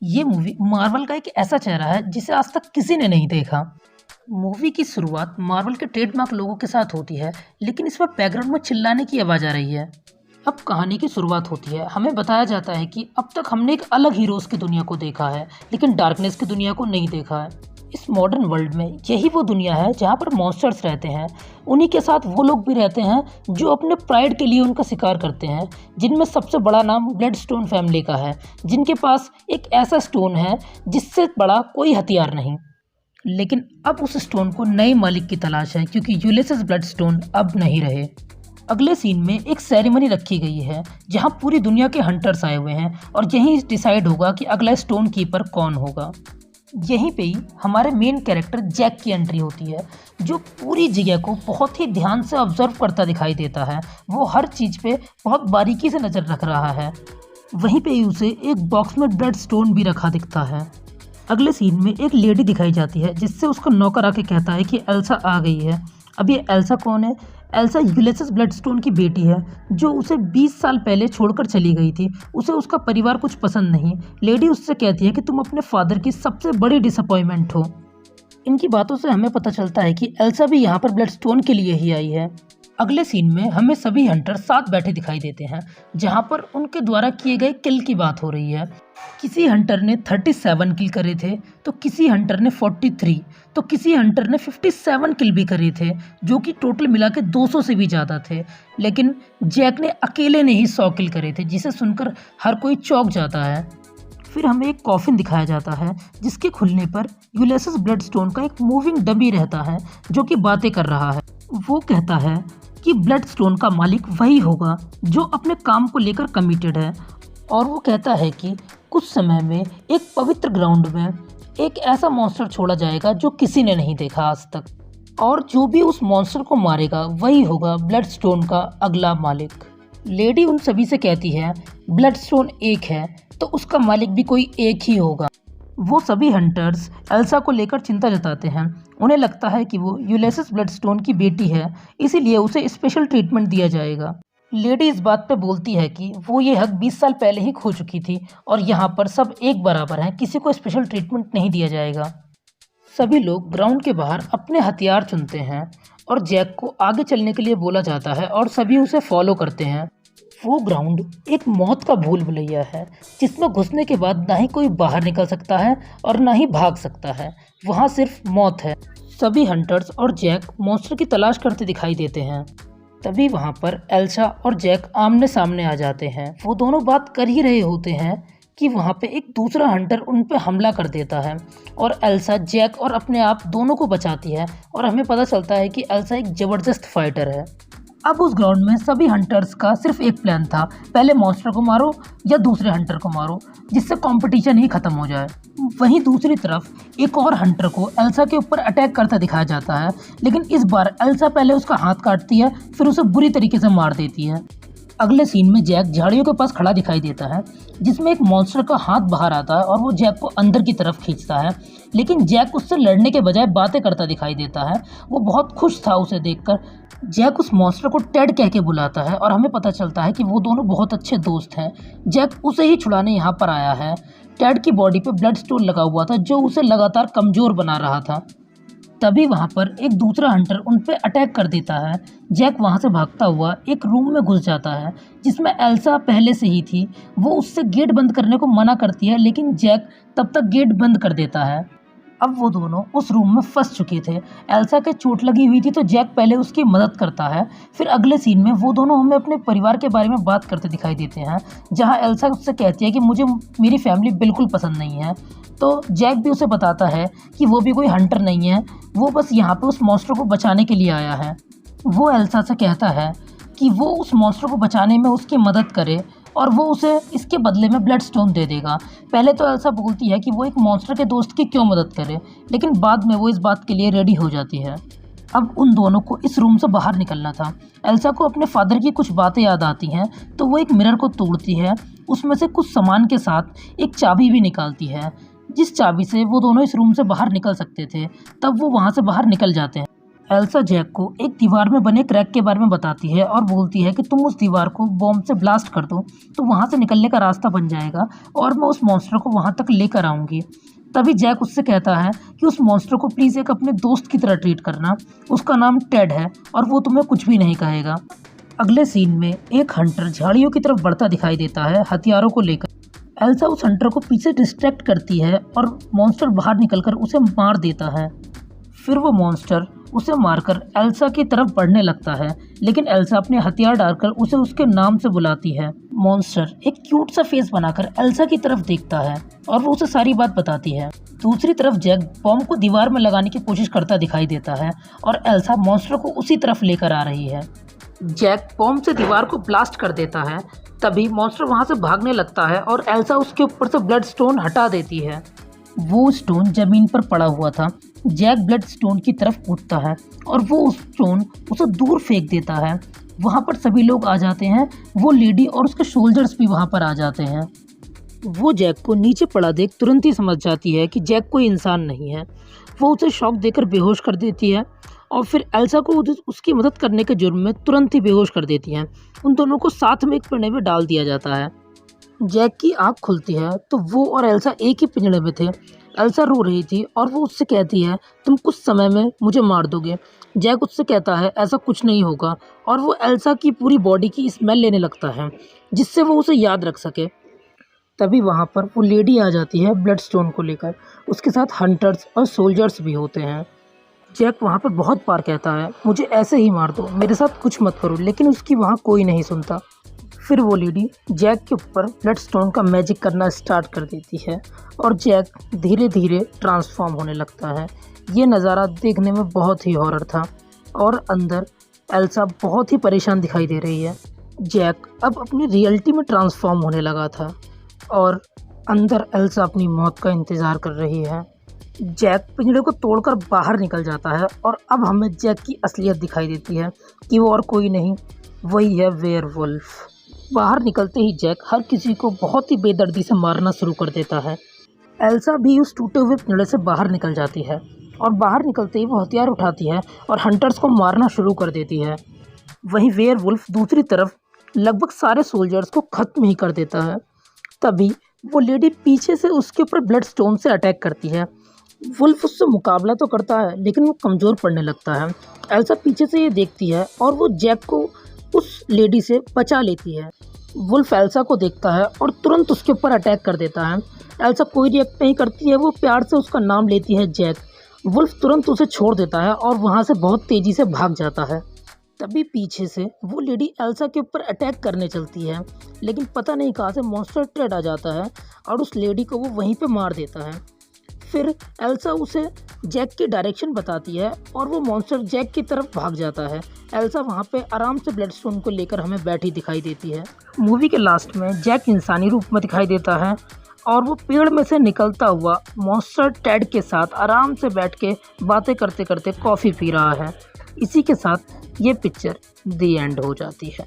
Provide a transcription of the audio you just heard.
ये movie Marvel का एक ऐसा चेहरा है जिसे आज तक किसी ने नहीं देखा। मूवी की शुरुआत मार्वल के ट्रेडमार्क लोगों के साथ होती है, लेकिन इसमें बैकग्राउंड में चिल्लाने की आवाज़ आ रही है। अब कहानी की शुरुआत होती है। हमें बताया जाता है कि अब तक हमने एक अलग हीरोज़ की दुनिया को देखा है, लेकिन डार्कनेस की दुनिया को नहीं देखा है। इस मॉडर्न वर्ल्ड में यही वो दुनिया है जहाँ पर मॉन्स्टर्स रहते हैं। उन्हीं के साथ वो लोग भी रहते हैं जो अपने प्राइड के लिए उनका शिकार करते हैं, जिनमें सबसे बड़ा नाम ब्लडस्टोन फैमिली का है, जिनके पास एक ऐसा स्टोन है जिससे बड़ा कोई हथियार नहीं। लेकिन अब उस स्टोन को नए मालिक की तलाश है, क्योंकि यूलियस ब्लडस्टोन अब नहीं रहे। अगले सीन में एक सेरेमनी रखी गई है जहां पूरी दुनिया के हंटर्स आए हुए हैं और यहीं डिसाइड होगा कि अगला स्टोन कीपर कौन होगा। यहीं पे ही हमारे मेन कैरेक्टर जैक की एंट्री होती है, जो पूरी जगह को बहुत ही ध्यान से ऑब्जर्व करता दिखाई देता है। वो हर चीज़ पे बहुत बारीकी से नज़र रख रहा है। वहीं पे ही उसे एक बॉक्स में ब्लड स्टोन भी रखा दिखता है। अगले सीन में एक लेडी दिखाई जाती है, जिससे उसका नौकर आके कहता है कि एल्सा आ गई है। अब ये एल्सा कौन है? एल्सा यूलियस ब्लडस्टोन की बेटी है, जो उसे 20 साल पहले छोड़कर चली गई थी। उसे उसका परिवार कुछ पसंद नहीं। लेडी उससे कहती है कि तुम अपने फादर की सबसे बड़ी डिसअपॉइंटमेंट हो। इनकी बातों से हमें पता चलता है कि एल्सा भी यहाँ पर ब्लडस्टोन के लिए ही आई है। अगले सीन में हमें सभी हंटर साथ बैठे दिखाई देते हैं, जहाँ पर उनके द्वारा किए गए किल की बात हो रही है। किसी हंटर ने 37 किल करे थे, तो किसी हंटर ने 43, तो किसी हंटर ने 57 किल भी करे थे, जो कि टोटल मिला के 200 से भी ज़्यादा थे। लेकिन जैक ने अकेले ने ही 100 किल करे थे, जिसे सुनकर हर कोई चौंक जाता है। फिर हमें एक कॉफिन दिखाया जाता है, जिसके खुलने पर यूलियस ब्लडस्टोन का एक मूविंग डमी रहता है, जो कि बातें कर रहा है। वो कहता है कि ब्लडस्टोन का मालिक वही होगा जो अपने काम को लेकर कमिटेड है, और वो कहता है कि कुछ समय में एक पवित्र ग्राउंड में एक ऐसा मॉन्स्टर छोड़ा जाएगा जो किसी ने नहीं देखा आज तक, और जो भी उस मॉन्स्टर को मारेगा वही होगा ब्लडस्टोन का अगला मालिक। लेडी उन सभी से कहती है ब्लडस्टोन एक है तो उसका मालिक भी कोई एक ही होगा। वो सभी हंटर्स एल्सा को लेकर चिंता जताते हैं। उन्हें लगता है कि वो यूलियस ब्लडस्टोन की बेटी है, इसीलिए उसे स्पेशल ट्रीटमेंट दिया जाएगा। लेडी इस बात पे बोलती है कि वो ये हक 20 साल पहले ही खो चुकी थी, और यहाँ पर सब एक बराबर हैं, किसी को स्पेशल ट्रीटमेंट नहीं दिया जाएगा। सभी लोग ग्राउंड के बाहर अपने हथियार चुनते हैं और जैक को आगे चलने के लिए बोला जाता है और सभी उसे फॉलो करते हैं। वो ग्राउंड एक मौत का भूल भुलैया है, जिसमें घुसने के बाद ना ही कोई बाहर निकल सकता है और ना ही भाग सकता है। वहाँ सिर्फ मौत है। सभी हंटर्स और जैक मॉन्स्टर की तलाश करते दिखाई देते हैं। तभी वहाँ पर एल्सा और जैक आमने सामने आ जाते हैं। वो दोनों बात कर ही रहे होते हैं कि वहाँ पे एक दूसरा हंटर उन पे हमला कर देता है, और एल्सा जैक और अपने आप दोनों को बचाती है, और हमें पता चलता है कि एल्सा एक ज़बरदस्त फाइटर है। अब उस ग्राउंड में सभी हंटर्स का सिर्फ एक प्लान था, पहले मॉन्स्टर को मारो या दूसरे हंटर को मारो, जिससे कंपटीशन ही खत्म हो जाए। वहीं दूसरी तरफ एक और हंटर को एल्सा के ऊपर अटैक करता दिखाया जाता है, लेकिन इस बार एल्सा पहले उसका हाथ काटती है, फिर उसे बुरी तरीके से मार देती है। अगले सीन में जैक झाड़ियों के पास खड़ा दिखाई देता है, जिसमें एक मॉन्स्टर का हाथ बाहर आता है और वो जैक को अंदर की तरफ खींचता है, लेकिन जैक उससे लड़ने के बजाय बातें करता दिखाई देता है। वो बहुत खुश था उसे देखकर। जैक उस मॉन्स्टर को टेड कह के बुलाता है, और हमें पता चलता है कि वो दोनों बहुत अच्छे दोस्त हैं। जैक उसे ही छुड़ाने यहाँ पर आया है। टेड की बॉडी पे ब्लड स्टोन लगा हुआ था, जो उसे लगातार कमज़ोर बना रहा था। तभी वहाँ पर एक दूसरा हंटर उन पे अटैक कर देता है। जैक वहाँ से भागता हुआ एक रूम में घुस जाता है, जिसमें एल्सा पहले से ही थी। वो उससे गेट बंद करने को मना करती है, लेकिन जैक तब तक गेट बंद कर देता है। अब वो दोनों उस रूम में फंस चुके थे। एल्सा के चोट लगी हुई थी, तो जैक पहले उसकी मदद करता है। फिर अगले सीन में वो दोनों हमें अपने परिवार के बारे में बात करते दिखाई देते हैं, जहाँ एल्सा उससे कहती है कि मुझे मेरी फैमिली बिल्कुल पसंद नहीं है। तो जैक भी उसे बताता है कि वो भी कोई हंटर नहीं है, वो बस यहाँ पे उस मॉन्स्टर को बचाने के लिए आया है। वो एल्सा से कहता है कि वो उस मॉन्स्टर को बचाने में उसकी मदद करे, और वो उसे इसके बदले में ब्लड स्टोन दे देगा। पहले तो एल्सा बोलती है कि वो एक मॉन्स्टर के दोस्त की क्यों मदद करे, लेकिन बाद में वो इस बात के लिए रेडी हो जाती है। अब उन दोनों को इस रूम से बाहर निकलना था। एल्सा को अपने फादर की कुछ बातें याद आती हैं, तो वो एक मिरर को तोड़ती है, उसमें से कुछ सामान के साथ एक चाबी भी निकालती है, जिस चाबी से वो दोनों इस रूम से बाहर निकल सकते थे। तब वो वहाँ से बाहर निकल जाते हैं। एल्सा जैक को एक दीवार में बने क्रैक के बारे में बताती है और बोलती है कि तुम उस दीवार को बॉम्ब से ब्लास्ट कर दो तो वहाँ से निकलने का रास्ता बन जाएगा और मैं उस मॉन्स्टर को वहाँ तक लेकर आऊँगी। तभी जैक उससे कहता है कि उस मॉन्स्टर को प्लीज़ एक अपने दोस्त की तरह ट्रीट करना, उसका नाम टेड है और वो तुम्हें कुछ भी नहीं कहेगा। अगले सीन में एक हंटर झाड़ियों की तरफ बढ़ता दिखाई देता है हथियारों को लेकर। एल्सा उस हंटर को पीछे डिस्ट्रैक्ट करती है और मॉन्स्टर बाहर निकलकर उसे मार देता है। फिर वो मॉन्स्टर उसे मारकर एल्सा की तरफ बढ़ने लगता है, लेकिन एल्सा अपने हथियार डालकर उसे उसके नाम से बुलाती है। मॉन्स्टर एक क्यूट सा फेस बनाकर एल्सा की तरफ देखता है और वो उसे सारी बात बताती है। दूसरी तरफ जैक बॉम्ब को दीवार में लगाने की कोशिश करता दिखाई देता है और एल्सा मॉन्स्टर को उसी तरफ लेकर आ रही है। जैक बॉम्ब से दीवार को ब्लास्ट कर देता है। तभी मॉन्स्टर वहां से भागने लगता है और एल्सा उसके ऊपर से ब्लड स्टोन हटा देती है। वो स्टोन जमीन पर पड़ा हुआ था। जैक ब्लड स्टोन की तरफ उठता है और वो उस स्टोन उसे दूर फेंक देता है। वहाँ पर सभी लोग आ जाते हैं, वो लेडी और उसके सोल्जर्स भी वहाँ पर आ जाते हैं। वो जैक को नीचे पड़ा देख तुरंत ही समझ जाती है कि जैक कोई इंसान नहीं है। वो उसे शॉक देकर बेहोश कर देती है और फिर एल्सा को उसकी मदद करने के जुर्म में तुरंत ही बेहोश कर देती है। उन दोनों को साथ में एक पिंजरे में डाल दिया जाता है। जैक की आँख खुलती है तो वो और एल्सा एक ही पिंजरे में थे। एल्सा रो रही थी और वो उससे कहती है तुम कुछ समय में मुझे मार दोगे। जैक उससे कहता है ऐसा कुछ नहीं होगा और वो एल्सा की पूरी बॉडी की स्मेल लेने लगता है जिससे वो उसे याद रख सके। तभी वहाँ पर वो लेडी आ जाती है ब्लड स्टोन को लेकर। उसके साथ हंटर्स और सोल्जर्स भी होते हैं। जैक वहाँ पर बहुत बार कहता है मुझे ऐसे ही मार दो, मेरे साथ कुछ मत करो, लेकिन उसकी वहाँ कोई नहीं सुनता। फिर वो लेडी जैक के ऊपर ब्लड स्टोन का मैजिक करना स्टार्ट कर देती है और जैक धीरे धीरे ट्रांसफॉर्म होने लगता है। ये नज़ारा देखने में बहुत ही हॉरर था और अंदर एल्सा बहुत ही परेशान दिखाई दे रही है। जैक अब अपनी रियलिटी में ट्रांसफॉर्म होने लगा था और अंदर एल्सा अपनी मौत का इंतज़ार कर रही है। जैक पिंजरे को तोड़कर बाहर निकल जाता है और अब हमें जैक की असलियत दिखाई देती है कि वो और कोई नहीं, वही है वेयरवुल्फ। बाहर निकलते ही जैक हर किसी को बहुत ही बेदर्दी से मारना शुरू कर देता है। एल्सा भी उस टूटे हुए पिंजरे से बाहर निकल जाती है और बाहर निकलते ही वो हथियार उठाती है और हंटर्स को मारना शुरू कर देती है। वहीं वेयरवुल्फ दूसरी तरफ लगभग सारे सोल्जर्स को ख़त्म ही कर देता है। तभी वो लेडी पीछे से उसके ऊपर ब्लड स्टोन से अटैक करती है। वुल्फ उससे मुकाबला तो करता है लेकिन वो कमज़ोर पड़ने लगता है। एल्सा पीछे से ये देखती है और वो जैक को उस लेडी से बचा लेती है। वुल्फ एल्सा को देखता है और तुरंत उसके ऊपर अटैक कर देता है। एल्सा कोई रिएक्ट नहीं करती है, वो प्यार से उसका नाम लेती है जैक। वुल्फ तुरंत उसे छोड़ देता है और वहाँ से बहुत तेज़ी से भाग जाता है। तभी पीछे से वो लेडी एल्सा के ऊपर अटैक करने चलती है, लेकिन पता नहीं कहाँ से मॉन्स्टर टेड आ जाता है और उस लेडी को वो वहीं पे मार देता है। फिर एल्सा उसे जैक की डायरेक्शन बताती है और वो मॉन्स्टर जैक की तरफ भाग जाता है। एल्सा वहाँ पे आराम से ब्लड स्टोन को लेकर हमें बैठी दिखाई देती है। मूवी के लास्ट में जैक इंसानी रूप में दिखाई देता है और वो पेड़ में से निकलता हुआ मॉन्स्टर टेड के साथ आराम से बैठ के बातें करते करते कॉफ़ी पी रहा है। इसी के साथ ये पिक्चर दी एंड हो जाती है।